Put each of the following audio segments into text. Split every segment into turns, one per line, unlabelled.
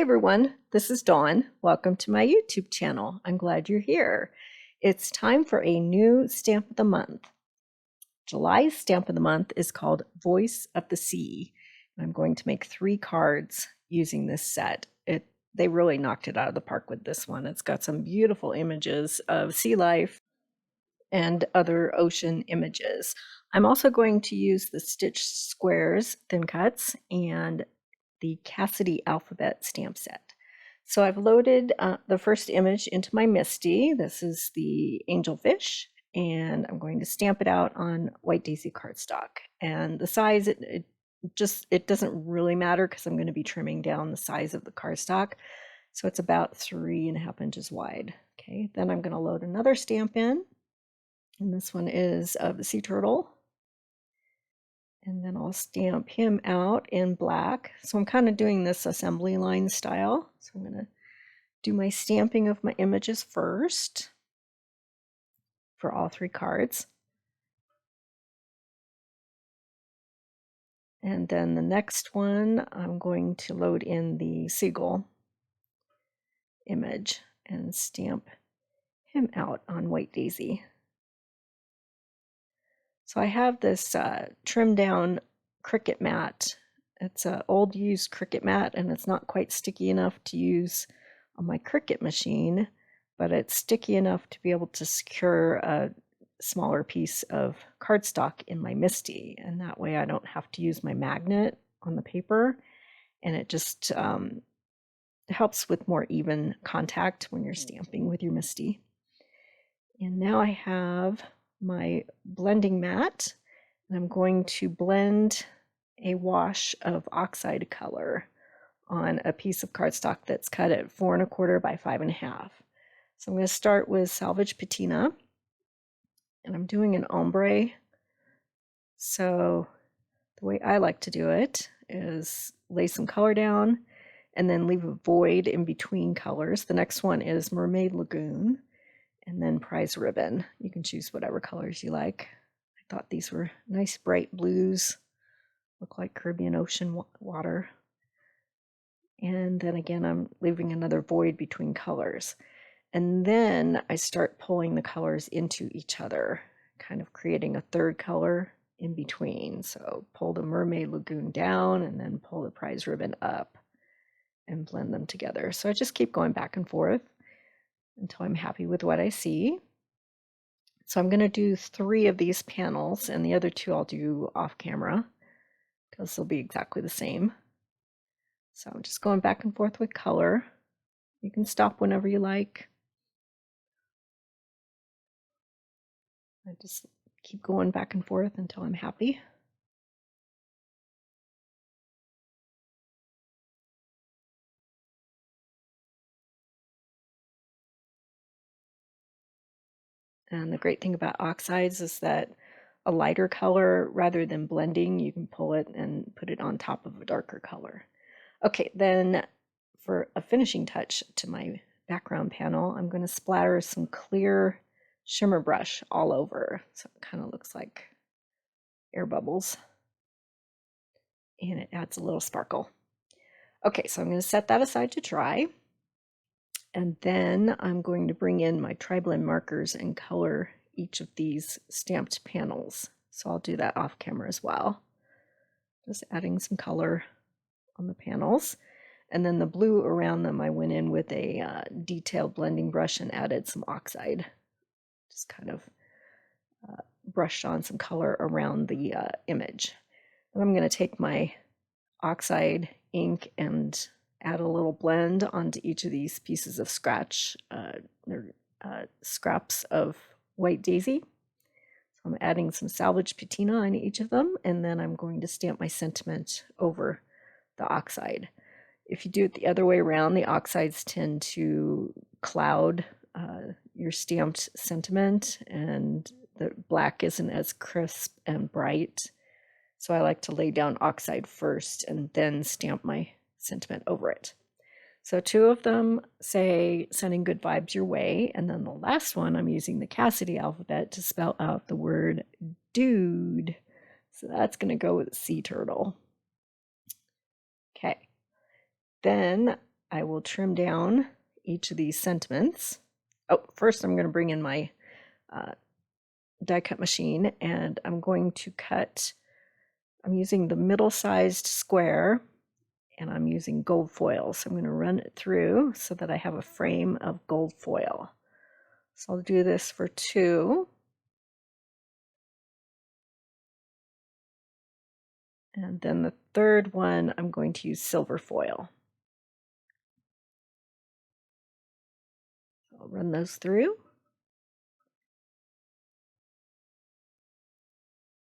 everyone, this is Dawn. Welcome to my YouTube channel. I'm glad you're here. It's time for a new stamp of the month. July's stamp of the month is called Voice of the Sea. I'm going to make 3 cards using this set. They really knocked it out of the park with this one. It's got some beautiful images of sea life and other ocean images. I'm also going to use the Stitch Squares thin cuts and the Cassidy alphabet stamp set. So I've loaded the first image into my MISTI. This is the angelfish, and I'm going to stamp it out on white daisy cardstock. And the size, it doesn't really matter because I'm going to be trimming down the size of the cardstock. So it's about 3.5 inches wide. Okay, then I'm going to load another stamp in. And this one is of the sea turtle. And then I'll stamp him out in black. So I'm kind of doing this assembly line style. So I'm going to do my stamping of my images first for all 3 cards. And then the next one, I'm going to load in the seagull image and stamp him out on white daisy. So I have this trimmed down Cricut mat. It's an old used Cricut mat, and it's not quite sticky enough to use on my Cricut machine, but it's sticky enough to be able to secure a smaller piece of cardstock in my MISTI, and that way I don't have to use my magnet on the paper, and it just helps with more even contact when you're stamping with your MISTI. And now I have my blending mat, and I'm going to blend a wash of oxide color on a piece of cardstock that's cut at 4 1/4 by 5 1/2. So I'm going to start with salvage patina, and I'm doing an ombre. So the way I like to do it is lay some color down and then leave a void in between colors. The next one is Mermaid Lagoon, and then Prize Ribbon. You can choose whatever colors you like. I thought these were nice bright blues, look like Caribbean Ocean water. And then again, I'm leaving another void between colors. And then I start pulling the colors into each other, kind of creating a third color in between. So pull the Mermaid Lagoon down and then pull the Prize Ribbon up and blend them together. So I just keep going back and forth until I'm happy with what I see. So I'm going to do 3 of these panels, and the other 2 I'll do off camera because they'll be exactly the same. So I'm just going back and forth with color. You can stop whenever you like. I just keep going back and forth until I'm happy. And the great thing about oxides is that a lighter color, rather than blending, you can pull it and put it on top of a darker color. Okay, then for a finishing touch to my background panel, I'm going to splatter some clear shimmer brush all over. So it kind of looks like air bubbles. And it adds a little sparkle. Okay, so I'm going to set that aside to dry. And then I'm going to bring in my tri-blend markers and color each of these stamped panels. So I'll do that off camera as well. Just adding some color on the panels. And then the blue around them, I went in with a detailed blending brush and added some oxide. Just kind of brushed on some color around the image. Then I'm going to take my oxide ink and add a little blend onto each of these pieces of scratch. They're scraps of white daisy. So I'm adding some salvage patina on each of them, and then I'm going to stamp my sentiment over the oxide. If you do it the other way around, the oxides tend to cloud your stamped sentiment, and the black isn't as crisp and bright. So I like to lay down oxide first and then stamp my sentiment over it. So 2 of them say sending good vibes your way, and then the last one I'm using the Cassidy alphabet to spell out the word dude. So that's going to go with sea turtle. Okay. Then I will trim down each of these sentiments. Oh, first I'm going to bring in my die cut machine, and I'm going to cut, I'm using the middle-sized square, and I'm using gold foil. So I'm going to run it through so that I have a frame of gold foil. So I'll do this for 2. And then the third one, I'm going to use silver foil. I'll run those through.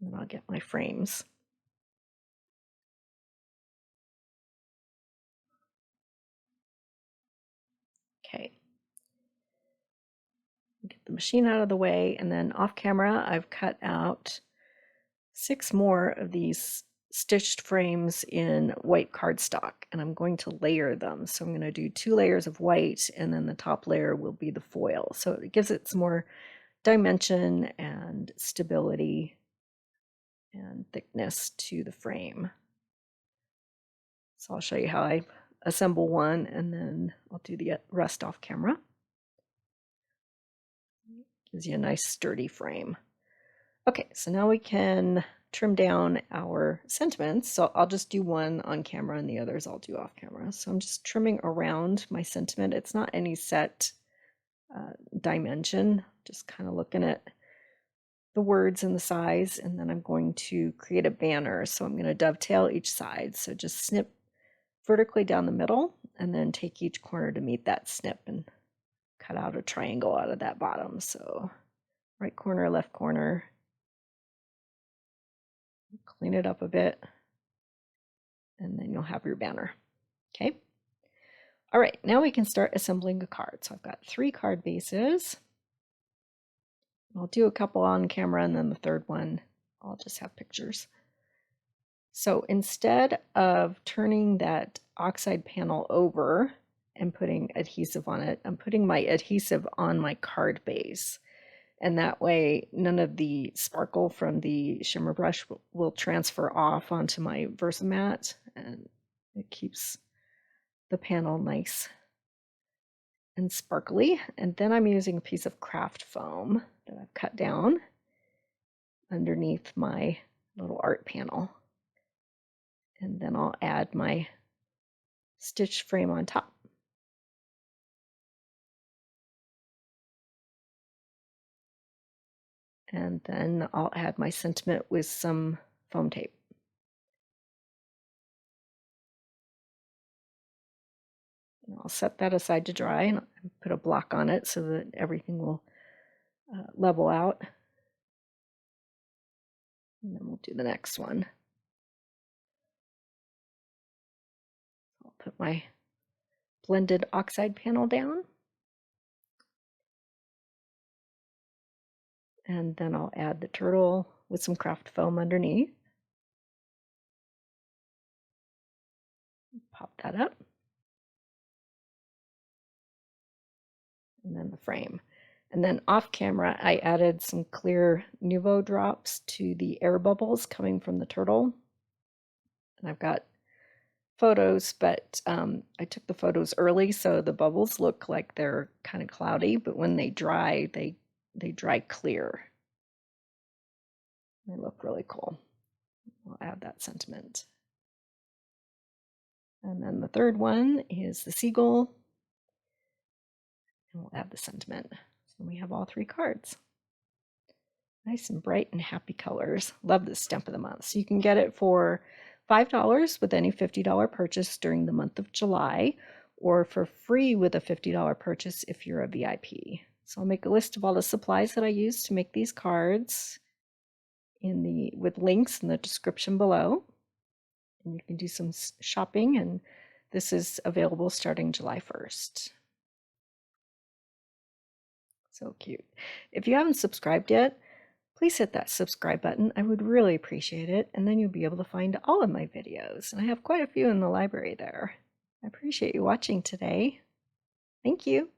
And I'll get my frames. Okay. Get the machine out of the way, and then off camera, I've cut out 6 more of these stitched frames in white cardstock, and I'm going to layer them. So I'm going to do 2 layers of white, and then the top layer will be the foil. So it gives it some more dimension and stability and thickness to the frame. So I'll show you how I assemble one, and then I'll do the rest off camera. Gives you a nice sturdy frame. Okay, so now we can trim down our sentiments. So I'll just do one on camera and the others I'll do off camera. So I'm just trimming around my sentiment. It's not any set dimension, just kind of looking at the words and the size, and then I'm going to create a banner. So I'm going to dovetail each side. So just snip vertically down the middle, and then take each corner to meet that snip and cut out a triangle out of that bottom. So right corner, left corner, clean it up a bit, and then you'll have your banner. Okay. All right, now we can start assembling a card. So I've got 3 card bases. I'll do a couple on camera, and then the third one, I'll just have pictures. So instead of turning that oxide panel over and putting adhesive on it, I'm putting my adhesive on my card base. And that way, none of the sparkle from the shimmer brush will transfer off onto my Versamat, and it keeps the panel nice and sparkly. And then I'm using a piece of craft foam that I've cut down underneath my little art panel. And then I'll add my stitch frame on top. And then I'll add my sentiment with some foam tape. And I'll set that aside to dry and put a block on it so that everything will level out. And then we'll do the next one. I'll put my blended oxide panel down. And then I'll add the turtle with some craft foam underneath. Pop that up. And then the frame. And then off camera, I added some clear Nuvo drops to the air bubbles coming from the turtle. And I've got photos, but I took the photos early, so the bubbles look like they're kind of cloudy, but when they dry, they dry clear. They look really cool. I'll add that sentiment. And then the third one is the seagull. And we'll add the sentiment. So we have all 3 cards. Nice and bright and happy colors. Love this stamp of the month. So you can get it for $5 with any $50 purchase during the month of July, or for free with a $50 purchase if you're a VIP. So I'll make a list of all the supplies that I use to make these cards with links in the description below. And you can do some shopping, and this is available starting July 1st. So cute. If you haven't subscribed yet, please hit that subscribe button. I would really appreciate it, and then you'll be able to find all of my videos. And I have quite a few in the library there. I appreciate you watching today. Thank you.